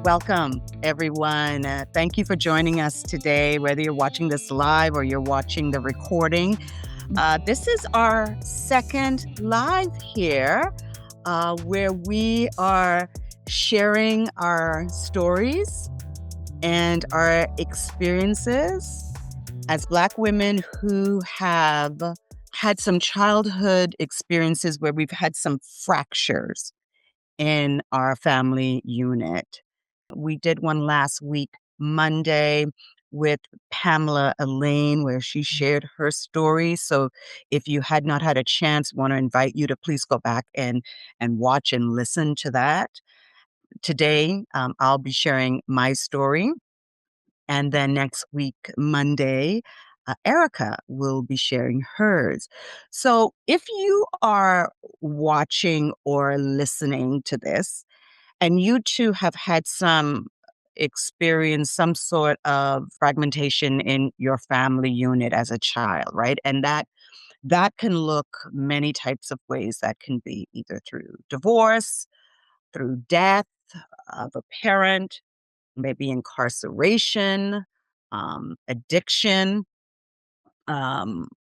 Welcome, everyone. Thank you for joining us today, whether you're watching this live or you're watching the recording. This is our second live here, where we are sharing our stories and our experiences as Black women who have had some childhood experiences where we've had some fractures in our family unit. We did one last week, Monday, with Pamela Elaine, where she shared her story. So if you had not had a chance, want to invite you to please go back and watch and listen to that. Today, I'll be sharing my story. And then next week, Monday, Erica will be sharing hers. So if you are watching or listening to this, and you too have had some experience, some sort of fragmentation in your family unit as a child, right? And that can look many types of ways. That can be either through divorce, through death of a parent, maybe incarceration, addiction,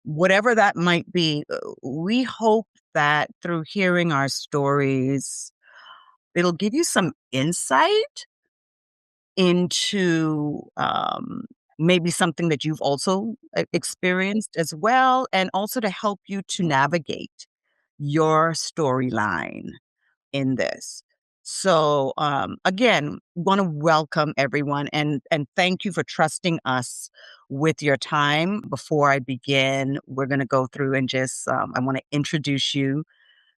whatever that might be. We hope that through hearing our stories, it'll give you some insight into maybe something that you've also experienced as well, and also to help you to navigate your storyline in this. So again, want to welcome everyone and thank you for trusting us with your time. Before I begin, we're going to go through and just I want to introduce you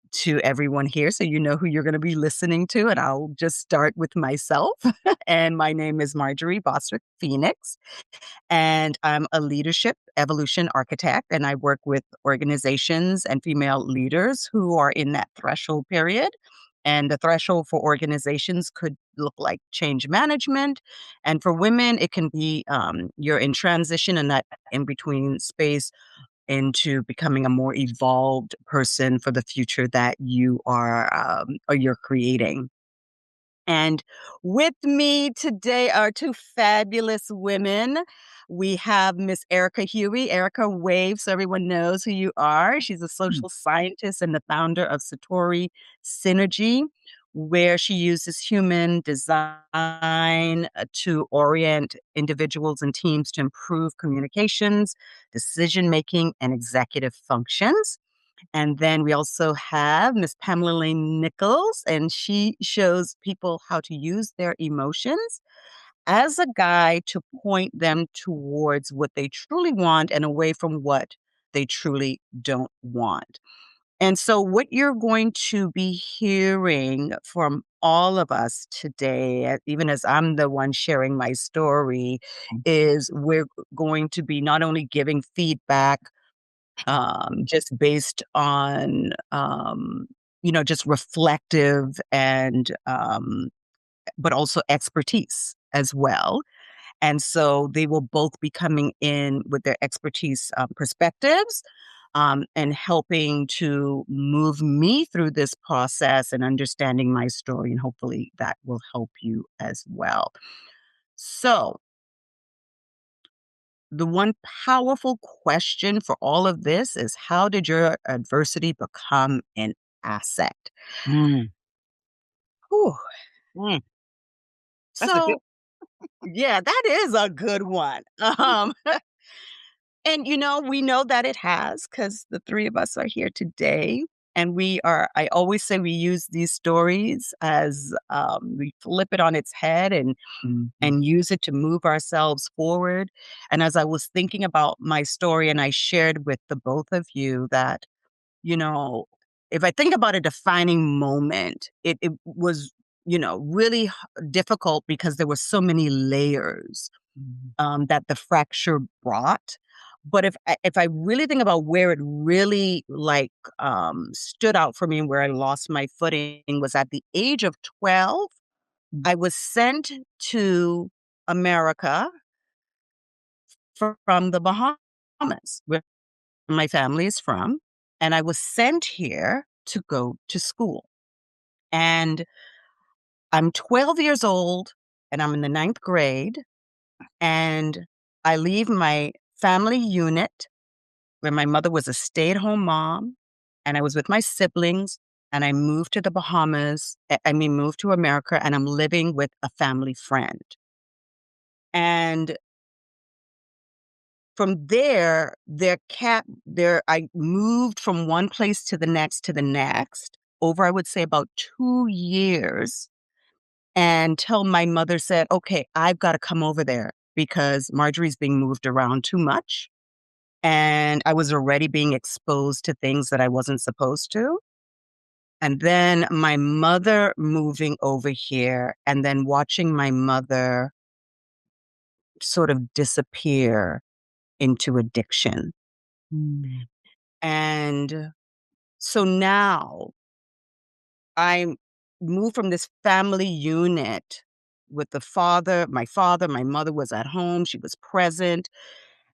to everyone here so you know who you're going to be listening to. And I'll just start with myself. And my name is Marjorie Bostwick Phoenix. And I'm a leadership evolution architect. And I work with organizations and female leaders who are in that threshold period. And the threshold for organizations could look like change management. And for women, it can be you're in transition and that in between space into becoming a more evolved person for the future that you are or you're creating. And with me today are two fabulous women. We have Miss Erica Hughey. Erica, wave so everyone knows who you are. She's a social scientist and the founder of Satori Synergy, where she uses human design to orient individuals and teams to improve communications, decision making, and executive functions. And then we also have Miss Pamela Elaine Nichols, and she shows people how to use their emotions as a guide to point them towards what they truly want and away from what they truly don't want. And so, what you're going to be hearing from all of us today, even as I'm the one sharing my story, is we're going to be not only giving feedback just based on, just reflective and, but also expertise as well. And so they will both be coming in with their expertise perspectives and helping to move me through this process and understanding my story. And hopefully that will help you as well. So, the one powerful question for all of this is how did your adversity become an asset? Mm, Whew. mm, that's a good So, yeah, that is a good one. And we know that it has because the three of us are here today. And I always say we use these stories as we flip it on its head Mhm, and use it to move ourselves forward. And as I was thinking about my story, and I shared with the both of you that, you know, if I think about a defining moment, it was, really difficult because there were so many layers mhm, that the fracture brought. But if I really think about where it really like stood out for me and where I lost my footing was at the age of 12. mm, I was sent to America from the Bahamas, where my family is from, and I was sent here to go to school. And I'm 12 years old. and I'm in the ninth grade, and I leave my family unit where my mother was a stay-at-home mom, and I was with my siblings, and I moved to the Bahamas. Moved to America, and I'm living with a family friend. And from there, I moved from one place to the next, over, I would say, about 2 years, until my mother said, okay, I've got to come over there because Marjorie's being moved around too much. And I was already being exposed to things that I wasn't supposed to. And then my mother moving over here, and then watching my mother sort of disappear into addiction. Mm. And so now I moved from this family unit with father, my mother was at home, she was present.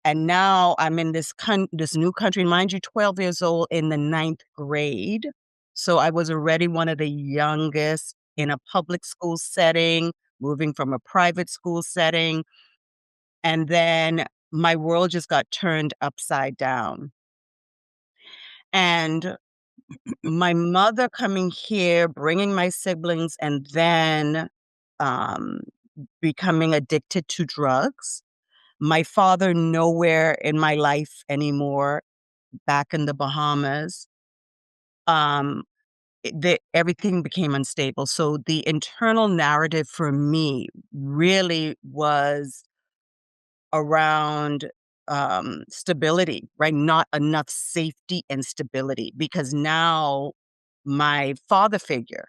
And now I'm in this new country, mind you, 12 years old, in the ninth grade. So I was already one of the youngest in a public school setting, moving from a private school setting. And then my world just got turned upside down. And my mother coming here, bringing my siblings, and then um, becoming addicted to drugs. My father nowhere in my life anymore, back in the Bahamas. Um, Everything became unstable. So the internal narrative for me really was around stability, right? Not enough safety and stability, because now my father figure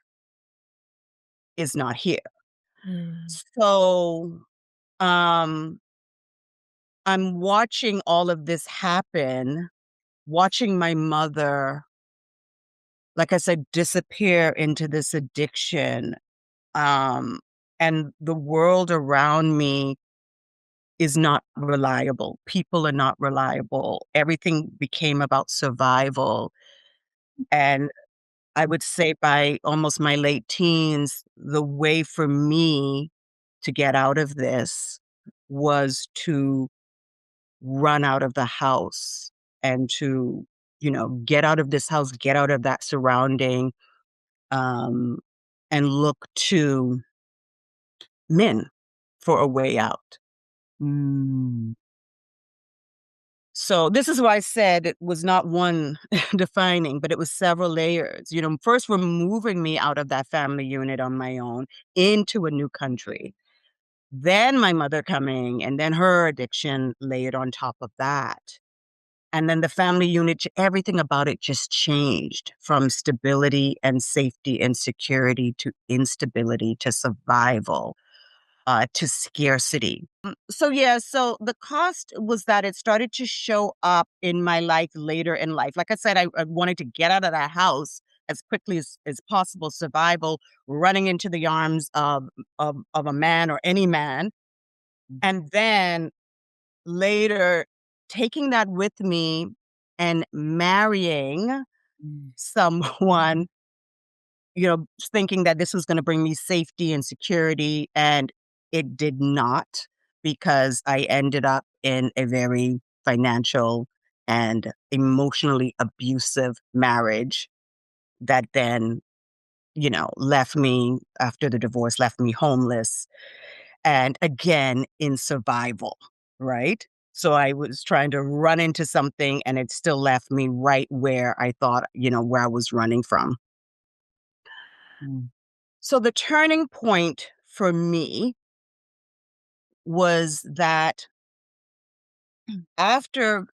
is not here. Mm. So um, I'm watching all of this happen, watching my mother, like I said, disappear into this addiction. Um, and the world around me is not reliable. People are not reliable. Everything became about survival. And I would say by almost my late teens, the way for me to get out of this was to run out of the house and to, get out of this house, get out of that surrounding, um, and look to men for a way out. Mm. So this is why I said it was not one defining, but it was several layers. First removing me out of that family unit on my own into a new country. Then my mother coming, and then her addiction layered on top of that. And then the family unit, everything about it just changed from stability and safety and security to instability to survival, to scarcity. So yeah, so the cost was that it started to show up in my life later in life. Like I said, I wanted to get out of that house as quickly as possible, survival, running into the arms of a man or any man. And then later taking that with me and marrying Mm. someone, thinking that this was going to bring me safety and security. And it did not, because I ended up in a very financial and emotionally abusive marriage that then, left me, after the divorce, left me homeless and again in survival, right? So I was trying to run into something, and it still left me right where I thought, where I was running from. Mm. So the turning point for me was that after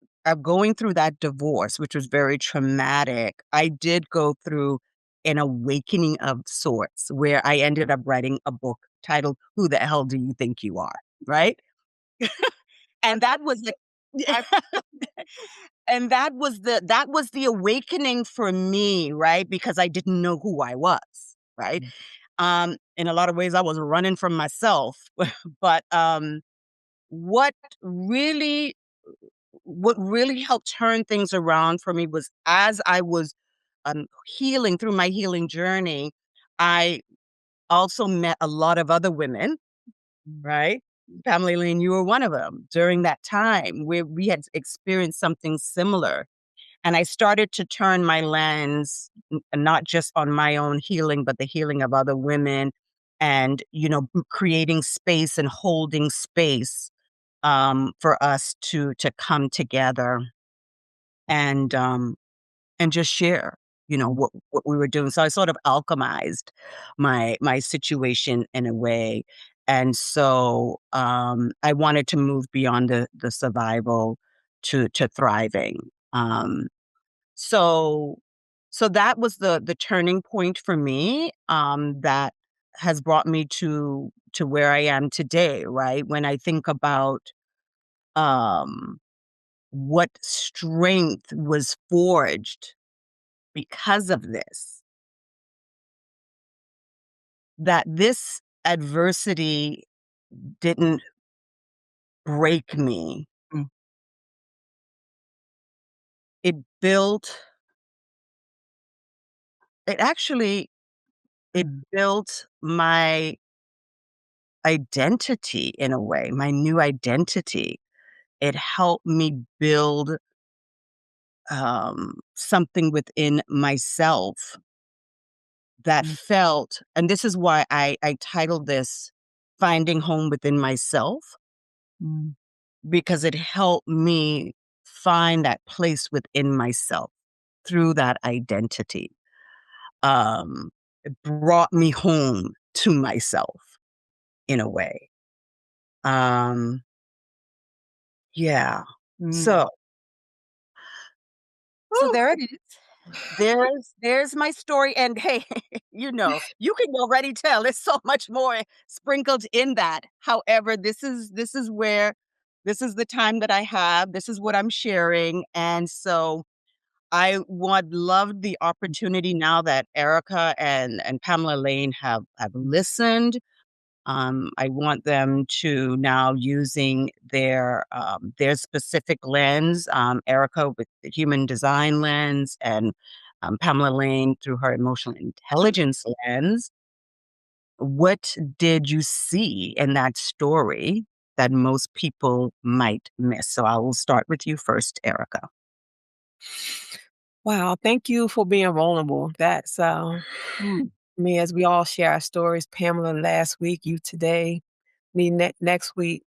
going through that divorce, which was very traumatic, I did go through an awakening of sorts where I ended up writing a book titled "Who the Hell Do You Think You Are?" Right? And that was the and that was the awakening for me, right? Because I didn't know who I was, right? In a lot of ways I was running from myself. But what really what really helped turn things around for me was, as I was healing through my healing journey, I also met a lot of other women right? Pamela Elaine, you were one of them during that time where we had experienced something similar. And I started to turn my lens, not just on my own healing, but the healing of other women and, creating space and holding space for us to come together and just share, what we were doing. So I sort of alchemized my situation in a way. And so I wanted to move beyond the survival to thriving. So so that was the turning point for me, that has brought me to where I am today, right? When I think about um what strength was forged because of this, that this adversity didn't break me. Mm, It built it actually it mm, built my identity in a way, my new identity. It helped me build something within myself that mm, felt, and this is why I titled this Finding Home Within Myself, mm, because it helped me find that place within myself through that identity. It brought me home to myself in a way. Um, yeah. mm. So, So whew, there it is. there's my story, and hey, you can already tell there's so much more sprinkled in that. However, this is the time that I have. This is what I'm sharing, and so I would love the opportunity now that Erica and Pamela Lane have listened. I want them to now using their specific lens, Erica with the human design lens, and Pamela Lane through her emotional intelligence lens. What did you see in that story that most people might miss? So I will start with you first, Erica. Wow, thank you for being vulnerable. That's Mm, me as we all share our stories. Pamela last week, you today, me next week.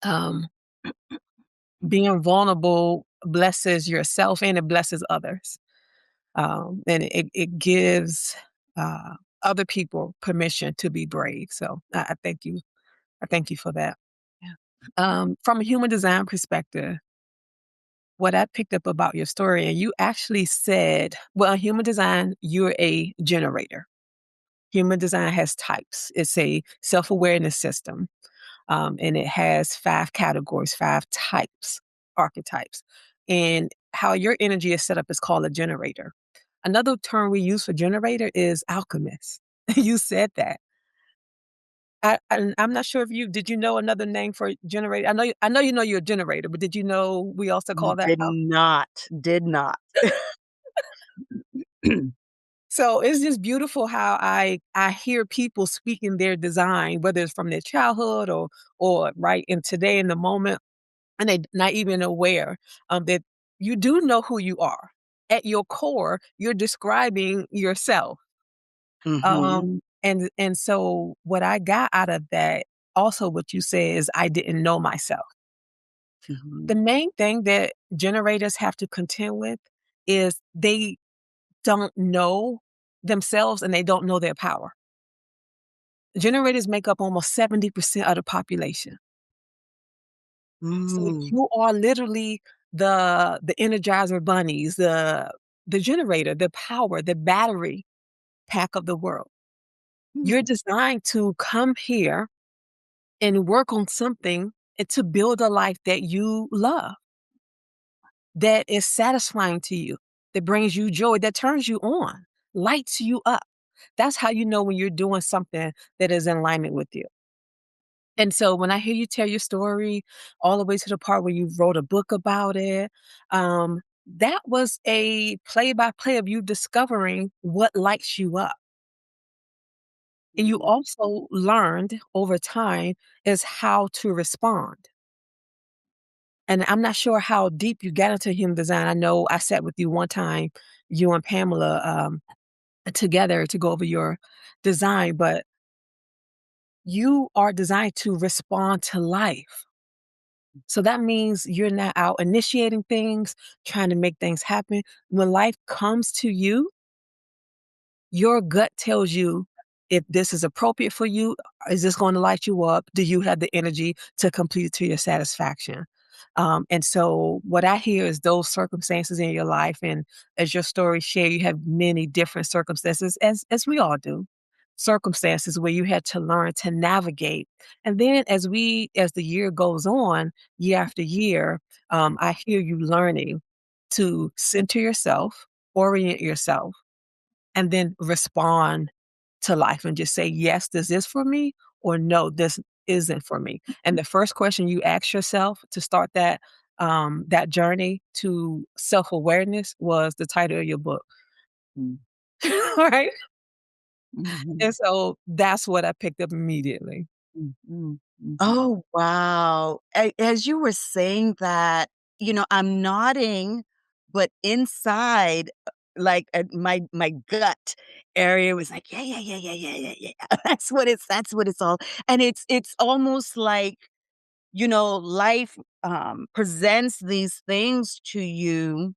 Um, Being vulnerable blesses yourself and it blesses others. And it gives uh, other people permission to be brave. So I thank you. I thank you for that. yeah. From a human design perspective, what I picked up about your story, and you actually said, well, in human design, you're a generator. Human design has types. It's a self awareness system, and it has 5 categories, 5 types, archetypes. And how your energy is set up is called a generator. Another term we use for generator is alchemist. You said that. I'm not sure if did you know another name for generator? I know you know you're a generator, but did you know we also call that Did not, did not. So it's just beautiful how I hear people speaking their design, whether it's from their childhood or right in today in the moment, and they not even aware that you do know who you are. At your core, you're describing yourself. Hmm. And so what I got out of that, also what you said is I didn't know myself. Hmm. The main thing that generators have to contend with is they don't know themselves and they don't know their power. Generators make up almost 70% of the population. So Mm. you are literally the energizer bunnies, the generator, the power, the battery pack of the world. You're designed to come here and work on something and to build a life that you love, that is satisfying to you, that brings you joy, that turns you on, lights you up. That's how you know when you're doing something that is in alignment with you. And so when I hear you tell your story all the way to the part where you wrote a book about it, that was a play by play of you discovering what lights you up. And you also learned over time is how to respond. And I'm not sure how deep you got into human design. I know I sat with you one time, you and Pamela, together to go over your design, but you are designed to respond to life. So that means you're not out initiating things, trying to make things happen. When life comes to you, your gut tells you if this is appropriate for you. Is this going to light you up? Do you have the energy to complete it to your satisfaction? And so, what I hear is those circumstances in your life, and as your story share, you have many different circumstances, as we all do, circumstances where you had to learn to navigate. And then, as the year goes on, year after year, I hear you learning to center yourself, orient yourself, and then respond to life and just say, yes, this is for me, or no, this isn't for me. And the first question you ask yourself to start that journey to self-awareness was the title of your book. Mm. Right? Mhm. And so that's what I picked up immediately. Mhm. Mhm. Oh, wow. As you were saying that, I'm nodding, but inside, like, my gut area was like, "Yeah, yeah, yeah, yeah, yeah, yeah, yeah." That's what it's all, and it's almost like, life, presents these things to you,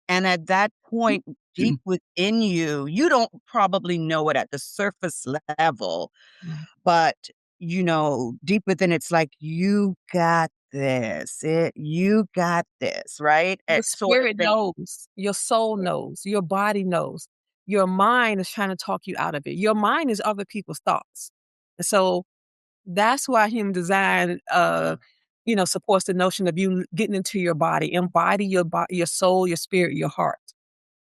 and at that point, deep within you, you don't probably know it at the surface level, Right. but, deep within, it's like, "You got this. You got this," right? The Sort of spirit thing. knows, your soul knows, your body knows. Your mind is trying to talk you out of it. Your mind is other people's thoughts. And so that's why human design, supports the notion of you getting into your body, embody your soul, your spirit, your heart.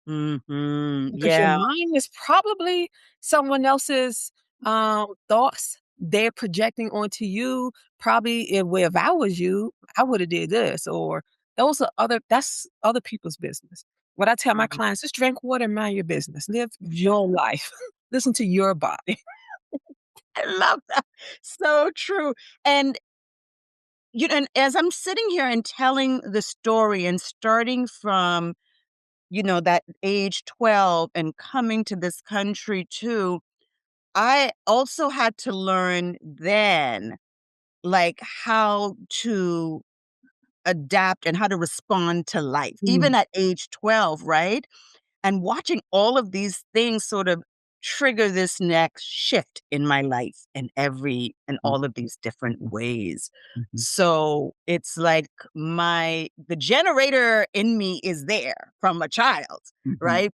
Mhm. Because your Yeah. mind is probably someone else's, thoughts they're projecting onto you. Probably if I was you, I woulda did this, or that's other people's business. What I tell my Mhm. clients, "Just drink water and mind your business. Live your life. Listen to your body." I love that. So true. And, and as I'm sitting here and telling the story and starting from, that age 12 and coming to this country too, I also had to learn then, like, how to adapt and how to respond to life, Mm, even at age 12, right? And watching all of these things sort of trigger this next shift in my life in Mhm. all of these different ways. Mhm. So it's like the generator in me is there from a child, Mhm. right?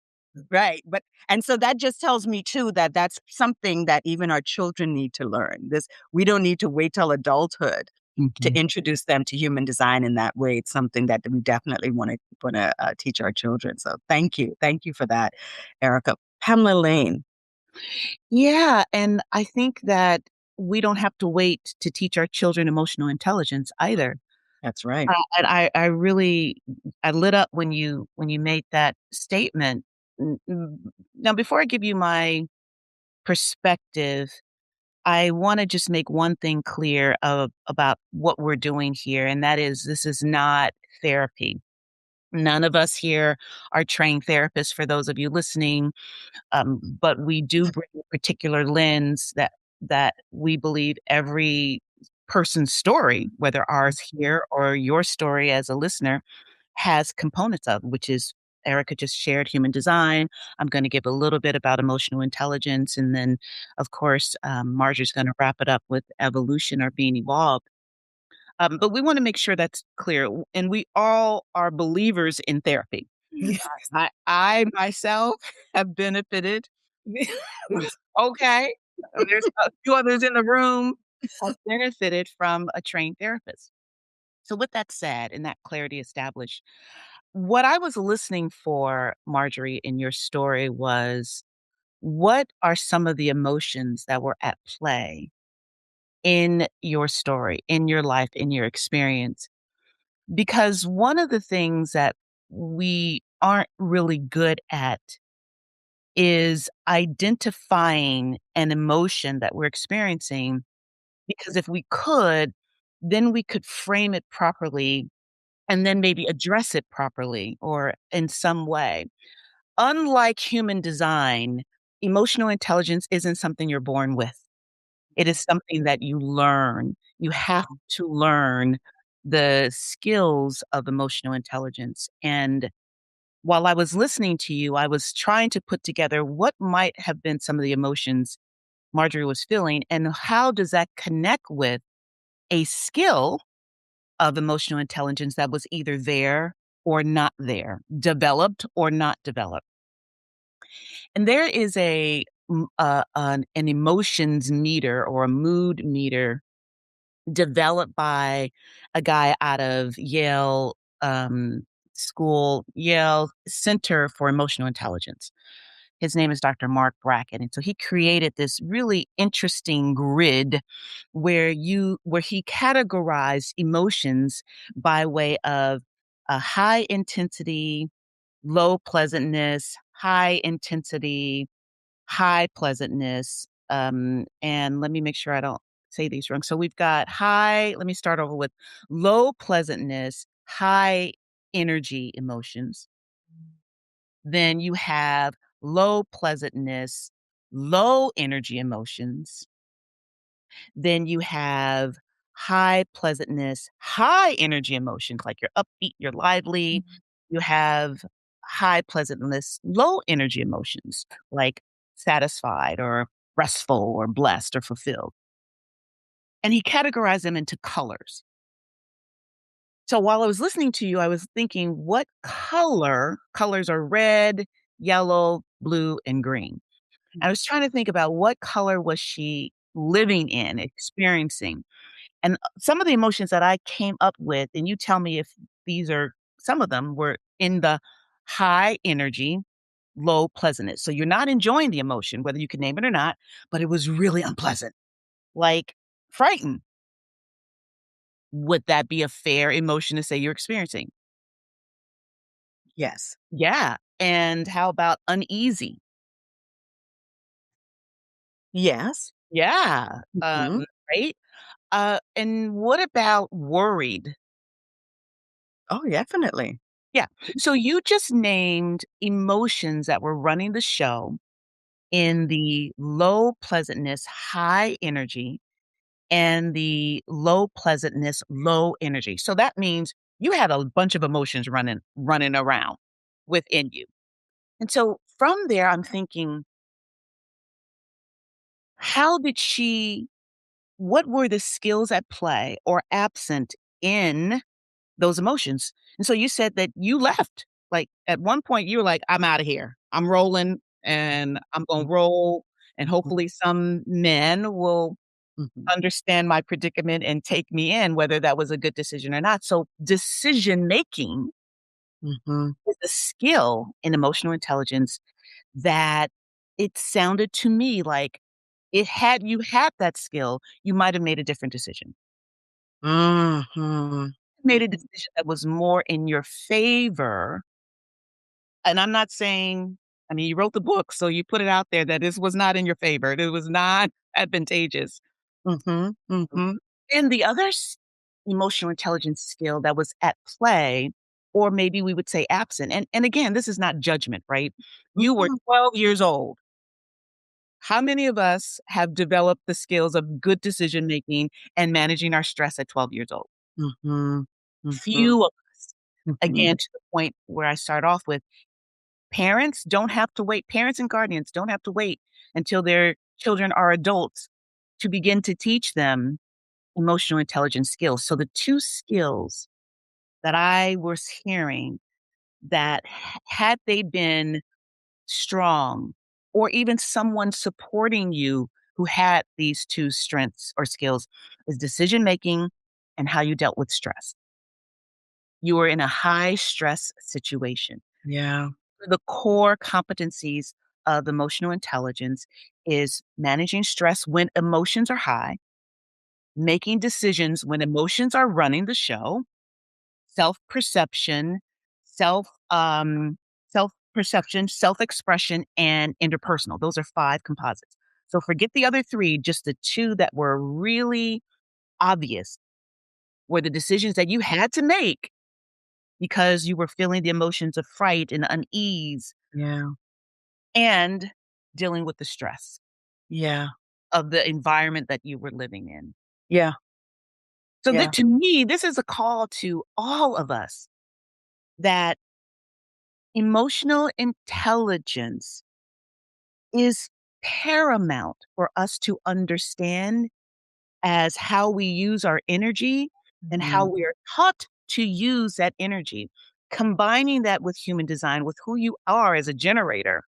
Right. And so that just tells me too that that's something that even our children need to learn. We don't need to wait till adulthood to Mhm. introduce them to human design in that way. It's something that we definitely want to teach our children. So thank you for that, Erica. Pamela Lane. Yeah, and I think that we don't have to wait to teach our children emotional intelligence either. That's right. And I really I lit up when you made that statement. Now, before I give you my perspective, I wanna just make one thing clear about what we're doing here, and that is this is not therapy. None of us here are trained therapists, for those of you listening, but we do bring a particular lens that we believe every person's story, whether ours here or your story as a listener, has components of, which is Erica just shared human design. I'm going to give a little bit about emotional intelligence. And then, of course, Marjorie's going to wrap it up with evolution or being evolved. But we want to make sure that's clear. And we all are believers in therapy. yes. I myself have benefited. Okay. There's a few others in the room have benefited from a trained therapist. So, with that said, and that clarity established, what I was listening for, Marjorie, in your story was what are some of the emotions that were at play in your story, in your life, in your experience? Because one of the things that we aren't really good at is identifying an emotion that we're experiencing, because if we could, then we could frame it properly and then maybe address it properly or in some way. Unlike human design, emotional intelligence isn't something you're born with. It is something that you learn. You have to learn the skills of emotional intelligence. And while I was listening to you, I was trying to put together what might have been some of the emotions Marjorie was feeling, and how does that connect with a skill of emotional intelligence that was either there or not there, developed or not developed. And there is an emotions meter or a mood meter developed by a guy out of Yale Yale Center for Emotional Intelligence. His name is Dr. Mark Brackett. And so he created this really interesting grid where he categorized emotions by way of a high intensity, low pleasantness, high intensity, high pleasantness. And let me make sure I don't say these wrong. So we've got high, let me start over with low pleasantness, high energy emotions. Then you have low pleasantness, low energy emotions. Then you have high pleasantness, high energy emotions, like you're upbeat, you're lively. You have high pleasantness, low energy emotions, like satisfied or restful or blessed or fulfilled. And he categorized them into colors. So while I was listening to you, I was thinking, what colors are red, yellow, blue, and green. I was trying to think about what color was she living in, experiencing. And some of the emotions that I came up with, and you tell me if these are some of them were in the high energy, low pleasantness. So you're not enjoying the emotion, whether you can name it or not, but it was really unpleasant, like frightened. Would that be a fair emotion to say you're experiencing? Yes. Yeah. And how about uneasy? Yes. Yeah. Mhm. Right. And what about worried? Oh, definitely. Yeah. So you just named emotions that were running the show in the low pleasantness, high energy, and the low pleasantness, low energy. So that means you had a bunch of emotions running around within you. And so from there, I'm thinking, how did she, what were the skills at play or absent in those emotions? And so you said that you left. Like at one point, you were like, I'm out of here. I'm rolling and I'm going to roll. And hopefully, some men will Mhm. understand my predicament and take me in, whether that was a good decision or not. So, decision making Mhm. is a skill in emotional intelligence that it sounded to me like had you had that skill, you might have made a different decision. Mhm. Made a decision that was more in your favor. And I'm not saying, I mean, you wrote the book, so you put it out there that this was not in your favor. It was not advantageous. Mhm. Mhm. And the other emotional intelligence skill that was at play, or maybe we would say absent. And again, this is not judgment, right? You were Mhm. 12 years old. How many of us have developed the skills of good decision making and managing our stress at 12 years old? Mhm. Mhm. Few of us. Mhm. Again, to the point where I start off with, parents don't have to wait. Parents and guardians don't have to wait until their children are adults to begin to teach them emotional intelligence skills. So the two skills that I was hearing that had they been strong, or even someone supporting you who had these two strengths or skills, is decision making and how you dealt with stress. You were in a high stress situation. Yeah. The core competencies of emotional intelligence is managing stress when emotions are high, making decisions when emotions are running the show, self-perception, self, self perception, self-expression, and interpersonal. Those are 5 composites. So forget the other 3, just the 2 that were really obvious were the decisions that you had to make because you were feeling the emotions of fright and unease Yeah. and dealing with the stress Yeah. of the environment that you were living in. Yeah. So Yeah. that to me, this is a call to all of us that emotional intelligence is paramount for us to understand as how we use our energy and how Mhm. we are taught to use that energy. Combining that with human design, with who you are as a generator.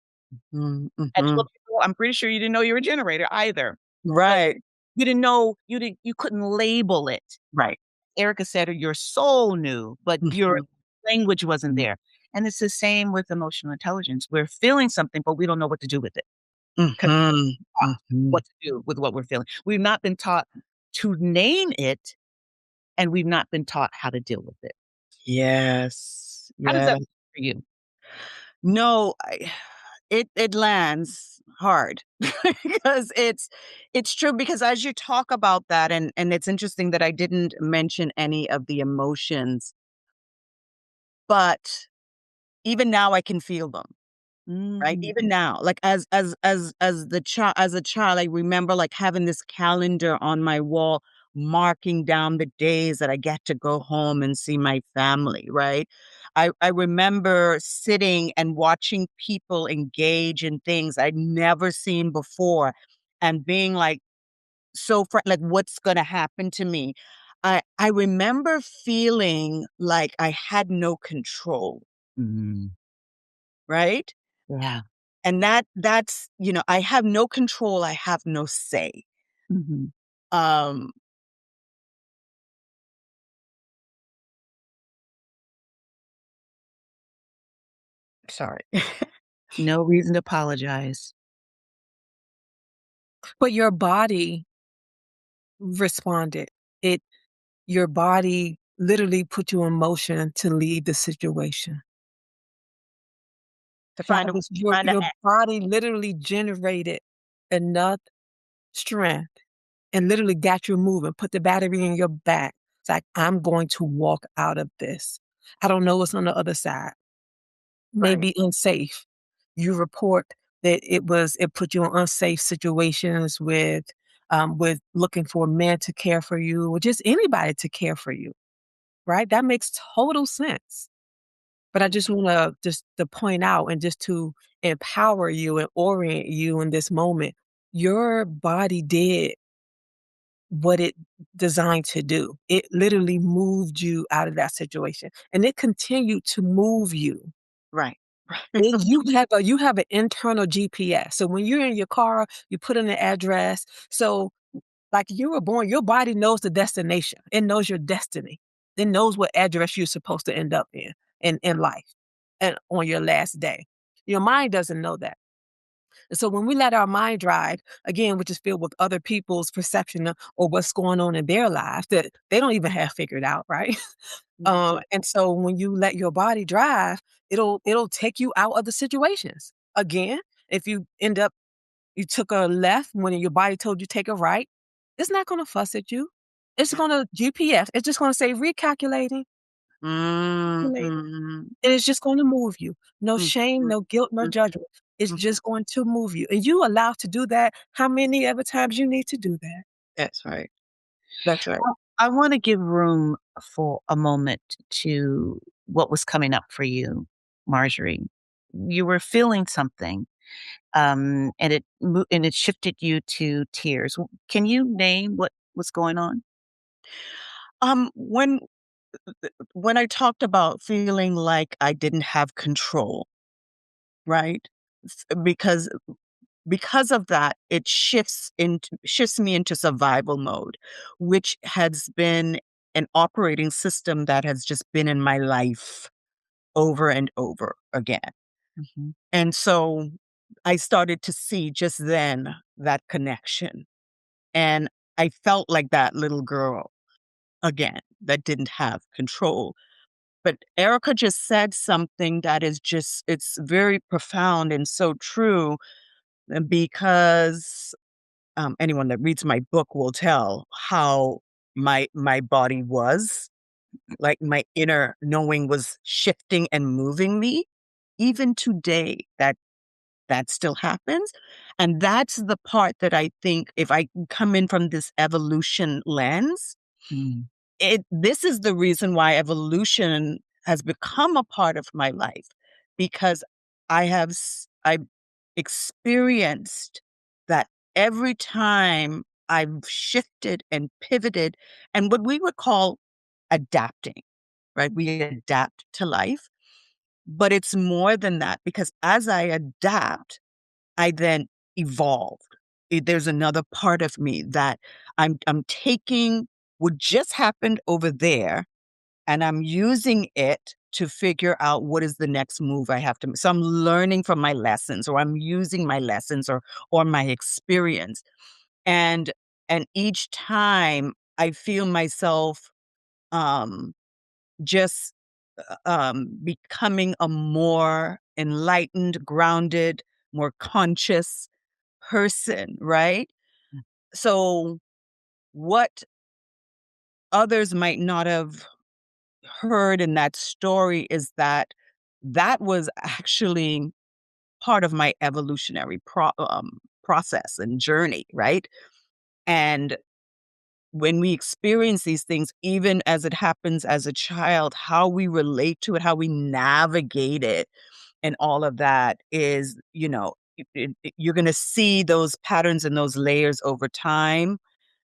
Mm, And look, mhm. I'm pretty sure you didn't know you were a generator either. But Right. you didn't know you couldn't label it. Right. Erica said your soul knew, but your Mhm. language wasn't Mm. there. And it's the same with emotional intelligence. We're feeling something, but we don't know what to do with it because Mhm. taught Mhm. what to do with what we're feeling. We've not been taught to name it, and we've not been taught how to deal with it. Yes. How does Yeah. that work for you? No, it lands hard because it's true because as you talk about that and it's interesting that I didn't mention any of the emotions, but even now I can feel them. Right? Mhm. Even now, like, as a child, I remember, like, having this calendar on my wall marking down the days that I get to go home and see my family, right? I remember sitting and watching people engage in things I'd never seen before and being, like, so like, "What's gonna happen to me?" I remember feeling like I had no control, Mhm. right? Yeah. And that's, I have no control, I have no say. Mhm. Um, sorry. No reason to apologize. But your body responded. It Your body literally put you in motion to leave the situation. To That find a was find a your body literally generated enough strength and literally got you moving, put the battery in your back. It's like, "I'm going to walk out of this. I don't know what's on the other side. May right, be unsafe." You report that it put you in unsafe situations with looking for a man to care for you or just anybody to care for you, right? That makes total sense. But I just wanna just to point out and just to empower you and orient you in this moment, your body did what it designed to do. It literally moved you out of that situation, and it continued to move you. right, And you have an internal GPS. So when you're in your car, you put in the address. So like you were born, your body knows the destination. It knows your destiny. It knows what address you're supposed to end up in life and on your last day. Your mind doesn't know that. And so when we let our mind drive, again, which is filled with other people's perception or what's going on in their lives that they don't even have figured out, right? Mhm. And so when you let your body drive, it'll take you out of the situations. Again, if you took a left when your body told you take a right, it's not gonna fuss at you. It's gonna GPS. It's just gonna say recalculating, calculating, Mhm, and it's just gonna move you. No mhm, shame, no guilt, no mhm, judgment. It's mhm. just going to move you. And you allowed to do that how many other times you need to do that. That's right, that's right. I wanna give room for a moment to what was coming up for you, Marjorie. You were feeling something, and it shifted you to tears. Can you name what was going on? Um, when when I talked about feeling like I didn't have control, right? Because of that, it shifts me into survival mode, which has been an operating system that has just been in my life over and over again. Mhm. And so I started to see just then that connection. And I felt like that little girl again that didn't have control. but Erica just said something that is just, it's very profound and so true, because anyone that reads my book will tell how my body was, like my inner knowing was shifting and moving me. Even today, that still happens. And that's the part that I think, if I come in from this evolution lens, Mm. this is the reason why evolution has become a part of my life, because I've experienced that every time I've shifted and pivoted, and what we would call adapting, right? We adapt to life, but it's more than that, because as I adapt, I then evolved. There's another part of me that I'm taking what just happened over there, and I'm using it to figure out what is the next move I have to make. So I'm learning from my lessons, or I'm using my lessons, or my experience. And and each time I feel myself um just becoming a more enlightened, grounded, more conscious person, right? So, what others might not have heard in that story is that that was actually part of my evolutionary process and journey, right? And when we experience these things, even as it happens as a child, how we relate to it, how we navigate it, and all of that is, you're going to see those patterns and those layers over time,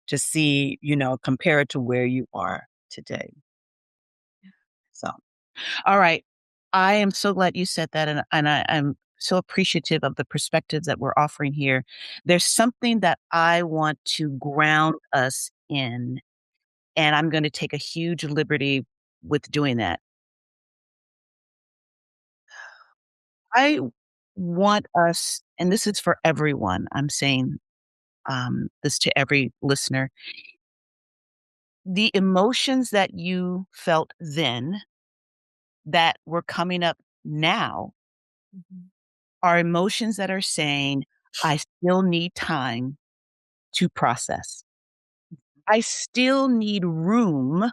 to see, compare it to where you are today. So, All right. I am so glad you said that, I'm so appreciative of the perspectives that we're offering here. There's something that I want to ground us in, and I'm gonna take a huge liberty with doing that. I want us, and this is for everyone, I'm saying, this to every listener. The emotions that you felt then that were coming up now Mhm. are emotions that are saying, "I still need time to process. I still need room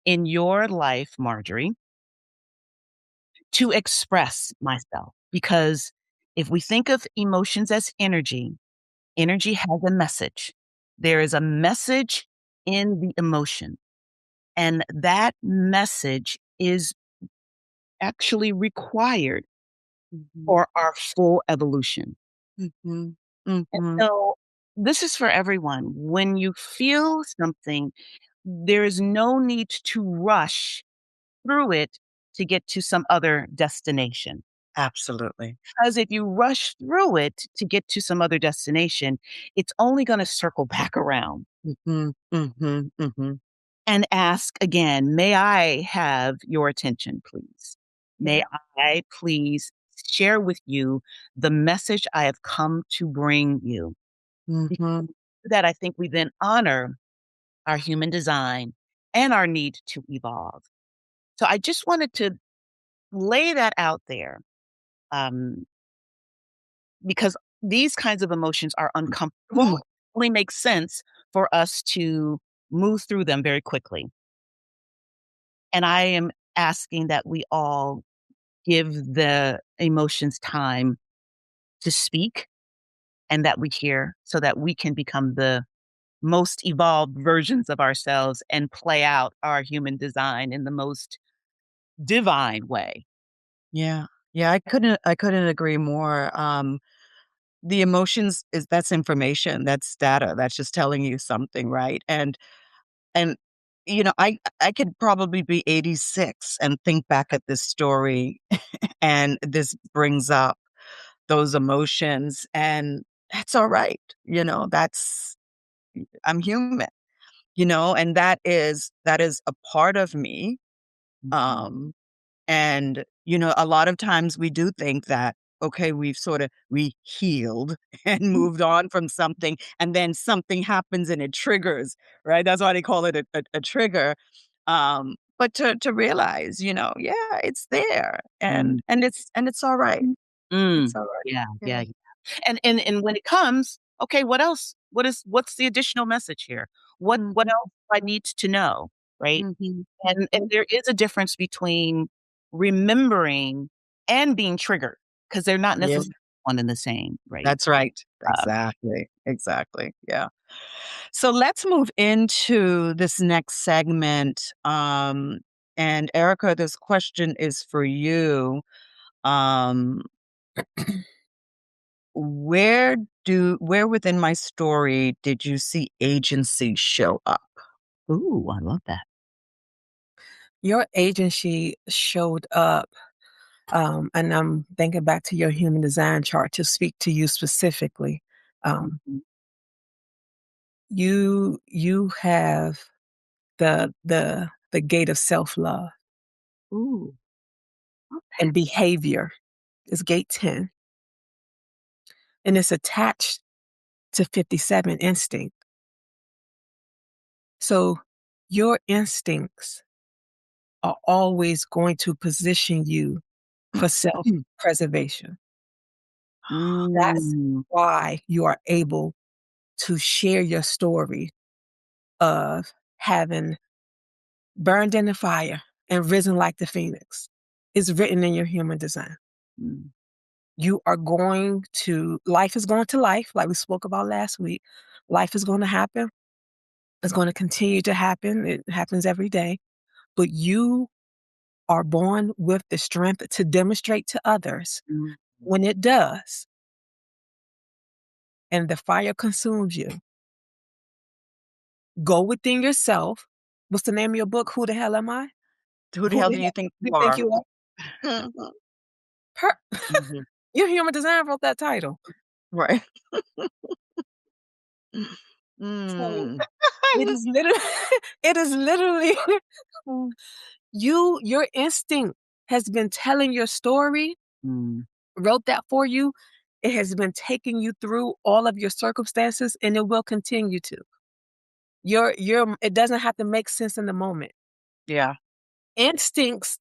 in your life, Marjorie, to express myself." Because if we think of emotions as energy, energy has a message. There is a message in the emotion, and that message is actually required mhm, for our full evolution. mhm, And mhm, so this is for everyone. When you feel something, there is no need to rush through it to get to some other destination. absolutely. Because if you rush through it to get to some other destination, it's only going to circle back around Mhm, mhm, mhm. and ask again, may I have your attention, please? May Yeah. I please share with you the message I have come to bring you? Because Mhm. that I think we then honor our human design and our need to evolve. So I just wanted to lay that out there, um, because these kinds of emotions are uncomfortable. It only makes sense for us to move through them very quickly. And I am asking that we all give the emotions time to speak and that we hear so that we can become the most evolved versions of ourselves and play out our human design in the most divine way. Yeah. Yeah, I couldn't agree more. The emotions, is that's information, that's data, that's just telling you something, right? And I could probably be 86 and think back at this story, and this brings up those emotions, and that's all right. That's, I'm human, and that is a part of me. Um and a lot of times we do think that, okay, we healed and moved on from something, and then something happens and it triggers, right? That's why they call it a trigger. but to realize, yeah, it's there, Mm. and it's all right. Mm. It's all right. Yeah, Yeah. yeah, yeah. And when it comes, okay, what else? What's the additional message here? What Mhm, else do I need to know, right? mhm, And mhm. there is a difference between remembering and being triggered, because 'cause they're not Yeah, necessarily one and the same, right? that's right. Um, Exactly, exactly, yeah. So let's move into this next segment, and Erica, this question is for you. Um, where within my story did you see agency show up? ooh, I love that. Your agency showed up, and I'm thinking back to your human design chart to speak to you specifically. Um, Mhm. you have the gate of self-love Ooh, and okay. behavior is gate 10, and it's attached to 57 instinct. So your instincts are always going to position you for self-preservation. That's Mm, why you are able to share your story of having burned in the fire and risen like the phoenix. It's written in your human design. mm, You are going to life is going to life, like we spoke about last week. Life is going to happen. It's going to continue to happen. It happens every day. But you are born with the strength to demonstrate to others mm, when it does and the fire consumes you. Go within yourself. What's the name of your book? Who the hell am I? Who the Who hell the do you hell think do you you think are? you are? Mhm, Per- mhm, your human design wrote that title. right. So Mm. it is literally, it is literally your instinct has been telling your story, mm, wrote that for you. It has been taking you through all of your circumstances and it will continue to. It doesn't have to make sense in the moment. Yeah. Instincts,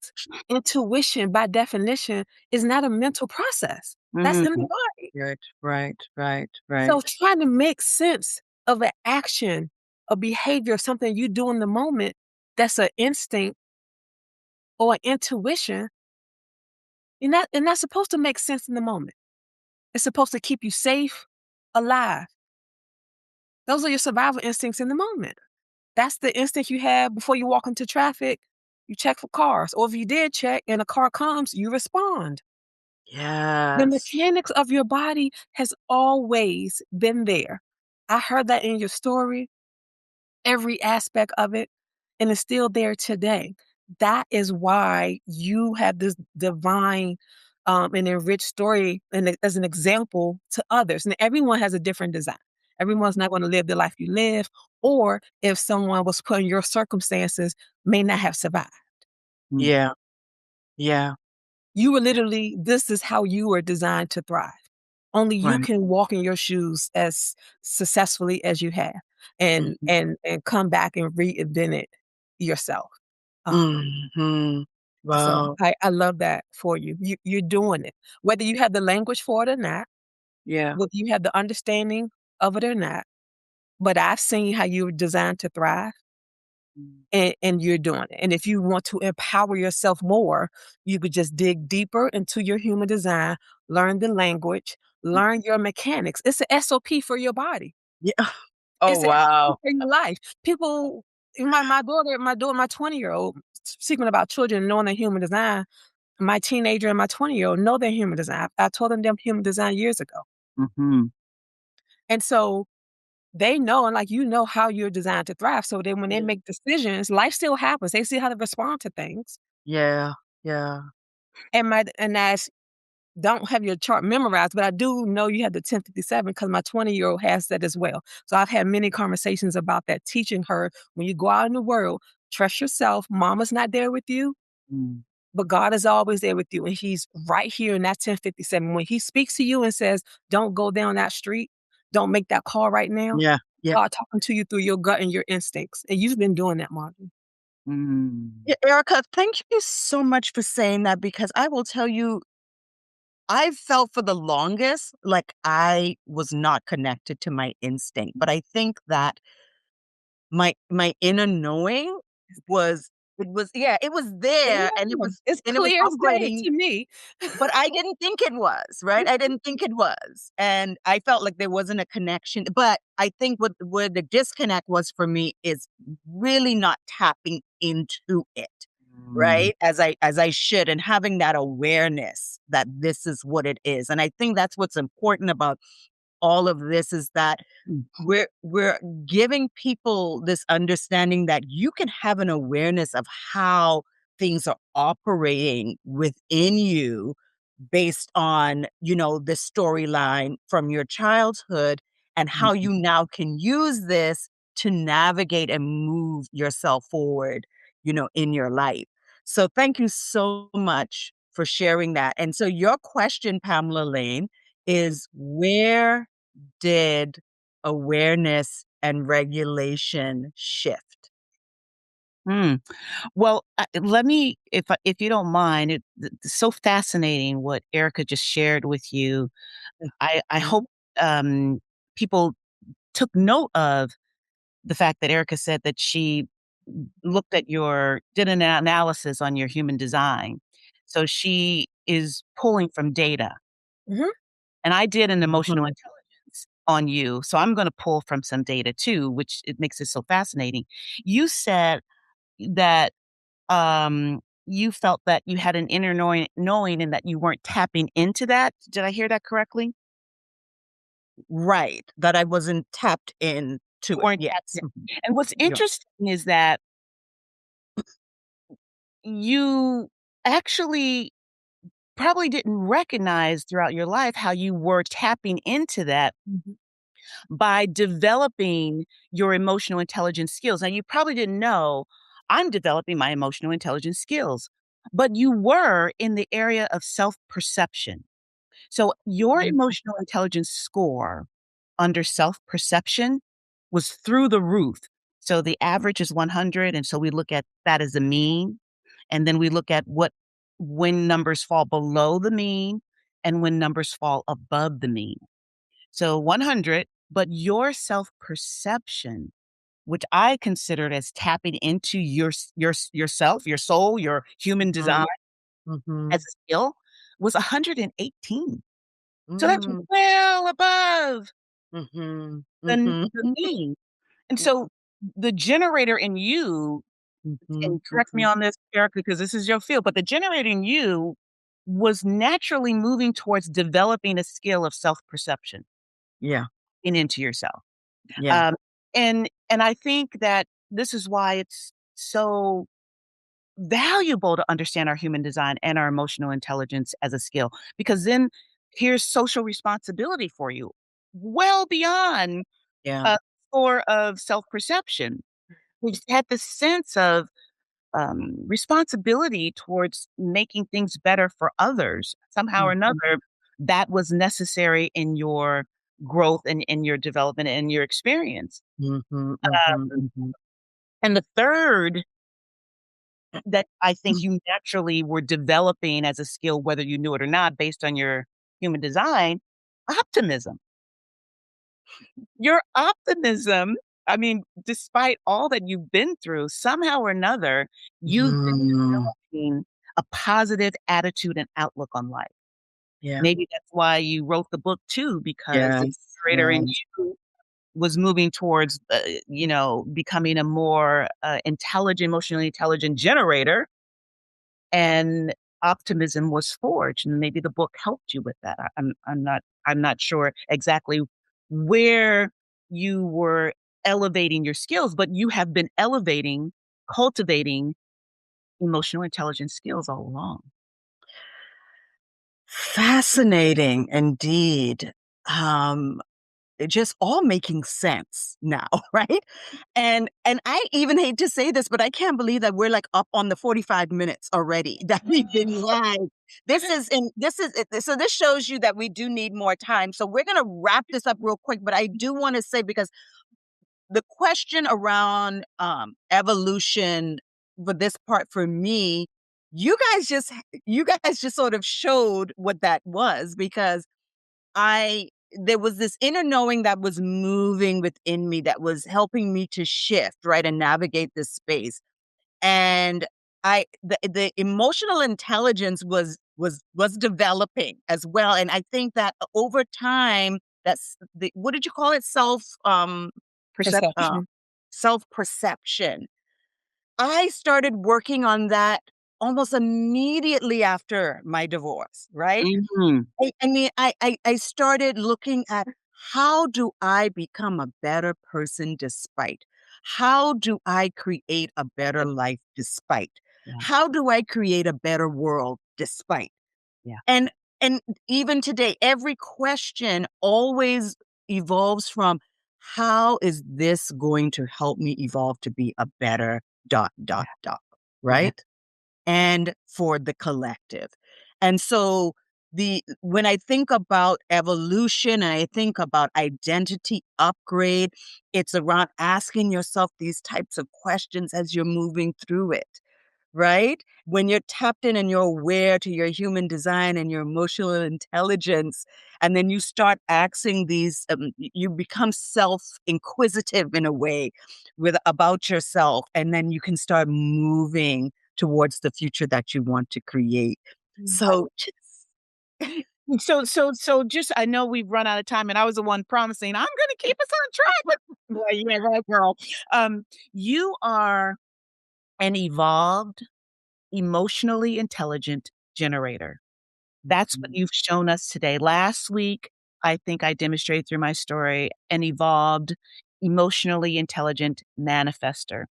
intuition by definition is not a mental process. That's in the mhm, body. Right, right, right, So right. trying to make sense of an action, a behavior, something you do in the moment that's an instinct or an intuition, and that's supposed to make sense in the moment. It's supposed to keep you safe, alive. Those are your survival instincts in the moment. That's the instinct you have before you walk into traffic. You check for cars, or if you did check and a car comes, you respond. The Yes. mechanics of your body has always been there. I heard that in your story, every aspect of it, and it's still there today. That is why you have this divine and enriched story and as an example to others. And everyone has a different design. Everyone's not going to live the life you live, or if someone was put in your circumstances, may not have survived. mm, Yeah, yeah, You were literally, this is how you were designed to thrive. Only you right. can walk in your shoes as successfully as you have Mhm, and come back and reinvent it yourself. Um, mhm. so Wow. I love that for you. You're doing it. Whether you have the language for it or not, Yeah. whether you have the understanding of it or not, but I've seen how you were designed to thrive. mm, And you're doing it. And if you want to empower yourself more, you could just dig deeper into your human design, learn the language, learn your mechanics. It's an SOP for your body. Yeah. Oh, It's an SOP wow. for your life. People, my 20-year-old, speaking about children knowing their human design, my teenager and my 20-year-old know their human design. I told them human design years ago. mhm, And so they know, and like you know how you're designed to thrive. So then when they Yeah, make decisions, life still happens. They see how to respond to things. yeah, yeah. And I don't have your chart memorized, but I do know you have the 1057 because my 20-year-old has that as well. So I've had many conversations about that, teaching her when you go out in the world, trust yourself. Mama's not there with you, mm, but God is always there with you. And He's right here in that 1057. When He speaks to you and says, don't go down that street, don't make that call right now, Yeah, yeah. God talking to you through your gut and your instincts. And you've been doing that, Marjorie. Mm. Yeah, Erica, thank you so much for saying that because I will tell you, I felt for the longest like I was not connected to my instinct, but I think that my inner knowing was yeah, it was there Yeah, it's and it was clear as day operating, to me. but I didn't think it was, right? I didn't think it was, and I felt like there wasn't a connection, but I think what where the disconnect was for me is really not tapping into it, Mm. right? As I should, and having that awareness that this is what it is, and I think that's what's important about all of this is that Mm. we're giving people this understanding that you can have an awareness of how things are operating within you based on, the storyline from your childhood and how Mhm. you now can use this to navigate and move yourself forward, in your life. So thank you so much for sharing that. And so your question, Pamela Lane, is where did awareness and regulation shift? Mm. Well, let me, if you don't mind, it's so fascinating what Erica just shared with you. I Mhm. hope um, people took note of the fact that Erica said that she looked at did an analysis on your human design. So she is pulling from data. Mhm. And I did an emotional Mhm. intelligence on you. So I'm going to pull from some data too, which it makes it so fascinating. You said that you felt that you had an inner knowing and that you weren't tapping into that. Did I hear that correctly? Right, that I wasn't tapped into You it, weren't tapped yes. in. Mhm. And what's Yeah. interesting is that you actually probably didn't recognize throughout your life how you were tapping into that Mhm. by developing your emotional intelligence skills. Now, you probably didn't know I'm developing my emotional intelligence skills, but you were in the area of self perception. So, your Mhm. emotional intelligence score under self perception was through the roof. So, the average is 100. And so we look at that as a mean. And then we look at when numbers fall below the mean and when numbers fall above the mean. So 100, but your self-perception, which I considered as tapping into yourself, your soul, your human design Mhm. as Mhm. a skill, was 118. So that's Mm. well above Mhm. the Mhm. mean. And so the generator in you, Mhm. and correct me Mhm. on this, Erica, because this is your field, but the generator in you was naturally moving towards developing a skill of self-perception Yeah, and into yourself. yeah. Um, and I think that this is why it's so valuable to understand our human design and our emotional intelligence as a skill, because then here's social responsibility for you, well beyond Yeah. a score of self-perception. We just had this sense of responsibility towards making things better for others. Somehow or Mhm. another, that was necessary in your growth and in your development and your experience. Mhm. Mhm. Um, Mhm. and the third that I think you naturally were developing as a skill, whether you knew it or not, based on your human design, optimism. Your optimism, I mean, despite all that you've been through, somehow or another, you've been Mm. developing a positive attitude and outlook on life. Yeah. Maybe that's why you wrote the book too, because the Yes. creator in Yes. you was moving towards, becoming a more intelligent, emotionally intelligent generator, and optimism was forged. And maybe the book helped you with that. I'm not sure exactly where you were elevating your skills, but you have been elevating, cultivating emotional intelligence skills all along. Fascinating indeed. Um, it just all making sense now, right? And I even hate to say this, but I can't believe that we're like up on the 45 minutes already that we've been live. So this shows you that we do need more time. So we're gonna wrap this up real quick, but I do want to say because the question around evolution this part for me, you guys just sort of showed what that was, because I there was this inner knowing that was moving within me that was helping me to shift, right, and navigate this space. And the emotional intelligence was developing as well. And I think that over time, that's the what did you call it? Uh, Perception. self-perception. I started working on that almost immediately after my divorce, right? Mhm. I mean, I started looking at, how do I become a better person despite? How do I create a better life despite? Yeah, How do I create a better world despite? yeah, And and even today, every question always evolves from, how is this going to help me evolve to be a better dot yeah, dot dot, yeah, right? And for the collective. And so when I think about evolution and I think about identity upgrade, it's around asking yourself these types of questions as you're moving through it, right? When you're tapped in and you're aware to your human design and your emotional intelligence, and then you start asking these, you become self-inquisitive in a way with about yourself, and then you can start moving towards the future that you want to create. Mm. So just So just I know we've run out of time, and I was the one promising, "I'm gonna keep us on track," but boy, yeah, right, girl. You are an evolved, emotionally intelligent generator. That's what you've shown us today. Last week, I think I demonstrated through my story an evolved, emotionally intelligent manifester.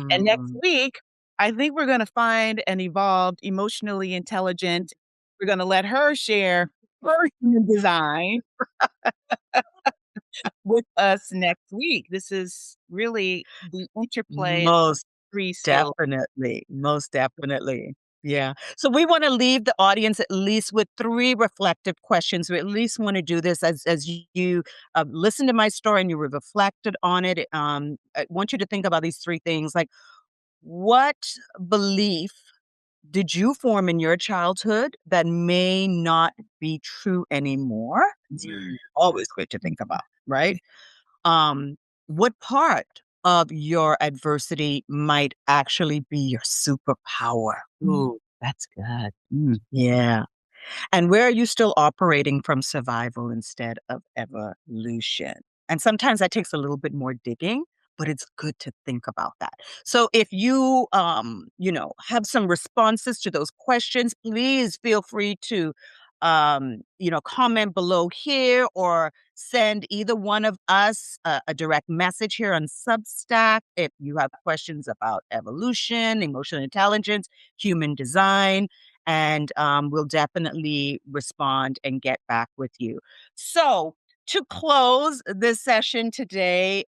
And next mm, week, I think we're gonna find an evolved, emotionally intelligent. We're gonna let her share her human design with us next week. This is really the interplay of most 3 skills. definitely, most definitely. Yeah. So we want to leave the audience at least with three reflective questions. We at least want to do this as you listen to my story and you reflected on it. I want you to think about these three things, like, what belief did you form in your childhood that may not be true anymore? It's always good to think about, right? Um, what part of your adversity might actually be your superpower? Ooh, that's good. Mm. Yeah. And where are you still operating from survival instead of evolution? And sometimes that takes a little bit more digging, but it's good to think about that. So if you have some responses to those questions, please feel free to comment below here, or send either one of us a direct message here on Substack if you have questions about evolution, emotional intelligence, human design, and we'll definitely respond and get back with you. So, to close this session today,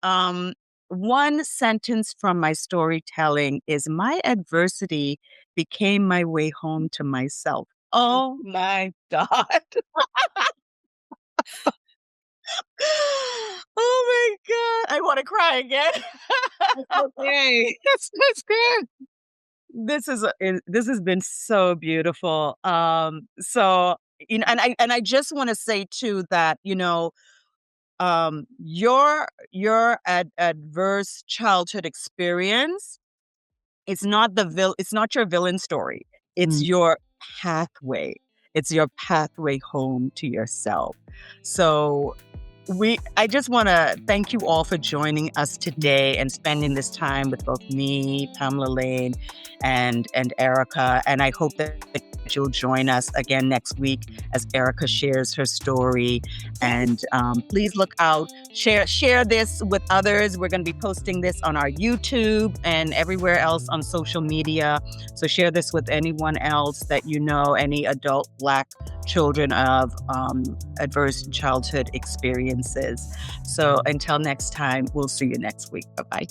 one sentence from my storytelling is, my adversity became my way home to myself. Oh my God. Oh my God. I want to cry again. Okay. That's good. This has been so beautiful. And I just want to say too that, your adverse childhood experience, it's not your villain story. It's Mm. your pathway. It's your pathway home to yourself. So I just want to thank you all for joining us today and spending this time with both me, Pamela Elaine, and Erica. And I hope that you'll join us again next week as Erica shares her story. And please look out, share this with others. We're going to be posting this on our YouTube and everywhere else on social media. So share this with anyone else that you know, any adult Black children of adverse childhood experiences. So until next time, we'll see you next week. Bye-bye.